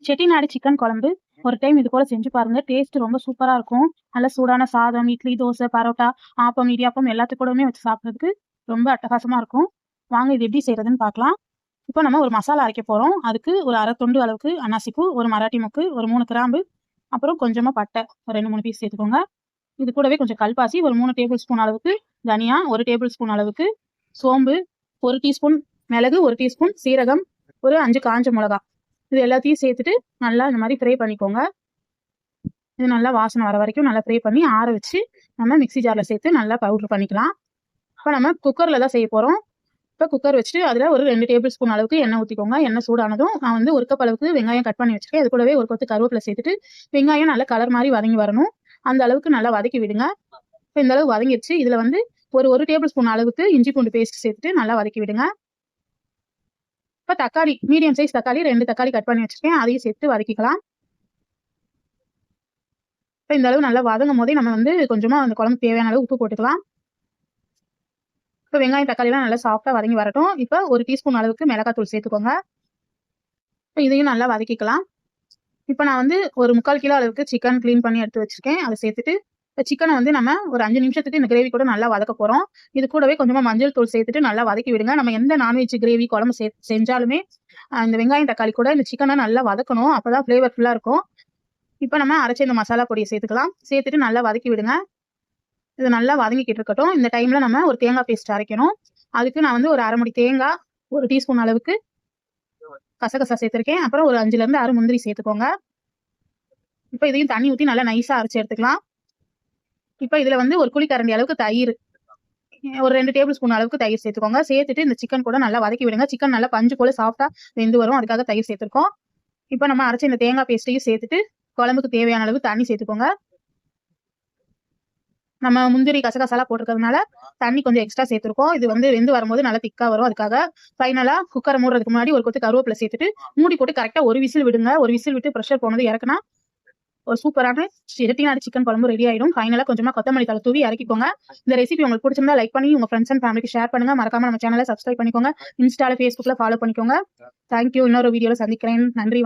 Chettinad chicken குழம்பு ஒரு time இது போல செஞ்சு பாருங்க. டேஸ்ட் ரொம்ப சூப்பரா இருக்கும். நல்ல சூடான சாதம், இட்லி, தோசை, பரோட்டா, ஆப்பம், இடியாப்பம் எல்லாத்துக்கு கூடவுமே வச்சு சாப்பிடுறதுக்கு ரொம்ப அட்டகாசமா இருக்கும். வாங்க இது எப்படி செய்யறதுன்னு பார்க்கலாம். இப்போ நம்ம ஒரு மசாலா அரைக்க போறோம். அதுக்கு ஒரு 1/2 துண்டு அளவுக்கு அன்னாசிப்பூ, ஒரு மராட்டி மொக்கு, ஒரு 3 கிராம்பு, அப்புறம் கொஞ்சமா பட்டை ஒரு 2, 3 பீஸ் சேர்த்துக்கோங்க. இது கூடவே கொஞ்சம் கல்பாசி, ஒரு 3 டேபிள் ஸ்பூன் அளவுக்கு தனியா, 1 டேபிள் ஸ்பூன் அளவுக்கு சோம்பு, 1 டீஸ்பூன் மிளகு, 1 டீஸ்பூன் சீரகம், ஒரு 5 காஞ்ச மிளகா, இது எல்லாத்தையும் சேர்த்துட்டு நல்லா இந்த மாதிரி ஃப்ரை பண்ணிக்கோங்க. இது நல்லா வாசனை வர வரைக்கும் நல்லா ஃப்ரை பண்ணி ஆற வச்சு நம்ம மிக்ஸி ஜாரில் சேர்த்து நல்லா பவுடர் பண்ணிக்கலாம். இப்போ நம்ம குக்கரில் தான் செய்ய போகிறோம். இப்போ குக்கர் வச்சுட்டு அதில் ஒரு 2 டேபிள் ஸ்பூன் அளவுக்கு எண்ணெய் ஊற்றிக்கோங்க. எண்ணெய் சூடானதும் நான் வந்து 1 கப் அளவுக்கு வெங்காயம் கட் பண்ணி வச்சுருக்கேன். அது கூடவே ஒரு கொத்து கருவேப்பிலை சேர்த்துட்டு வெங்காயம் நல்லா கலர் மாதிரி வதங்கி வரணும். அந்த அளவுக்கு நல்லா வதக்கி விடுங்க. இப்போ இந்த அளவு வதங்கிடுச்சு. இதில் வந்து ஒரு டேபிள் ஸ்பூன் அளவுக்கு இஞ்சி பூண்டு பேஸ்ட் சேர்த்துட்டு நல்லா வதக்கி விடுங்க. இப்போ தக்காளி, மீடியம் சைஸ் தக்காளி 2 தக்காளி கட் பண்ணி வச்சுருக்கேன். அதையும் சேர்த்து வதக்கிக்கலாம். இப்போ இந்த அளவு நல்லா வதங்கும் போதே நம்ம வந்து கொஞ்சமாக அந்த குழம்பு தேவையான அளவு உப்பு போட்டுக்கலாம். இப்போ வெங்காயம் தக்காளிலாம் நல்லா சாஃப்டாக வதங்கி வரட்டும். இப்போ 1 டீஸ்பூன் அளவுக்கு மிளகாத்தூள் சேர்த்துக்கோங்க. இப்போ இதையும் நல்லா வதக்கிக்கலாம். இப்போ நான் வந்து ஒரு 3/4 கிலோ அளவுக்கு சிக்கன் க்ளீன் பண்ணி எடுத்து வச்சிருக்கேன். அதை சேர்த்துட்டு இப்போ சிக்கனை வந்து நம்ம ஒரு 5 நிமிஷத்துக்கு இந்த கிரேவி கூட நல்லா வதக்க போகிறோம். இது கூடவே கொஞ்சமாக மஞ்சள் தூள் சேர்த்துட்டு நல்லா வதக்கி விடுங்க. நம்ம எந்த நான்வெஜ் கிரேவி குழம்பு செஞ்சாலுமே இந்த வெங்காயம் தக்காளி கூட இந்த சிக்கனை நல்லா வதக்கணும். அப்போ தான் ஃப்ளேவர்ஃபுல்லாக இருக்கும். இப்போ நம்ம அரைச்ச இந்த மசாலா பொடியை சேர்த்துக்கலாம். சேர்த்துட்டு நல்லா வதக்கி விடுங்க. இது நல்லா வதங்கிக்கிட்டு இருக்கட்டும். இந்த டைம்ல நம்ம ஒரு தேங்காய் பேஸ்ட் அரைக்கணும். அதுக்கு நான் வந்து ஒரு 1/2 முடி தேங்காய், 1 டீஸ்பூன் அளவுக்கு கசகசா சேர்த்துருக்கேன். அப்புறம் ஒரு 5ல இருந்து 6 முந்திரி சேர்த்துக்கோங்க. இப்போ இதையும் தண்ணி ஊற்றி நல்லா நைஸாக அரைச்சி எடுத்துக்கலாம். இப்போ இதில் வந்து ஒரு குழிக்கரண்டி அளவுக்கு தயிர், ஒரு 2 டேபிள் ஸ்பூன் அளவுக்கு தயிர் சேர்த்துக்கோங்க. சேர்த்துட்டு இந்த சிக்கன் கூட நல்லா வதக்கி விடுங்க. சிக்கன் நல்லா பஞ்சு போல சாஃப்டாக வெந்து வரும். அதுக்காக தயிர் சேர்த்துருக்கோம். இப்போ நம்ம அரைச்ச இந்த தேங்காய் பேஸ்ட்டையும் சேர்த்துட்டு குழம்புக்கு தேவையான அளவு தண்ணி சேர்த்துக்கோங்க. நம்ம முந்திரி கசகசாலாம் போட்டிருக்கிறதுனால தண்ணி கொஞ்சம் எக்ஸ்ட்ரா சேர்த்துருக்கோம். இது வந்து வெந்து வரும்போது நல்லா திக்கா வரும். அதுக்காக ஃபைனலாக குக்கரை மூடுறதுக்கு முன்னாடி ஒரு கொத்து கருவேப்பிலை சேர்த்துட்டு மூடி போட்டு கரெக்டாக ஒரு விசில் விடுங்க. ஒரு விசில் விட்டு ப்ரெஷர் போனது இறக்குனா ஒரு சூப்பரான செட்டிநாடு சிக்கன் குழம்பு ரெடி ஆயிடும். ஃபைனலாக கொஞ்சமாக கொத்தமல்லி தலை தூவி இறக்கிக்கோங்க. இந்த ரெசிபி உங்களுக்கு பிடிச்சிருந்தா லைக் பண்ணி உங்க ஃப்ரெண்ட்ஸ் அண்ட் ஃபேமிலிக்கு ஷேர் பண்ணுங்க. மறக்காம நம்ம சேனலை சப்ஸ்கிரைப் பண்ணிக்கோங்க. இன்ஸ்டால, ஃபேஸ்புக்ல ஃபாலோ பண்ணிக்கோங்க. தேங்க்யூ. இன்னொரு வீடியோல சந்திக்கிறேன். நன்றி.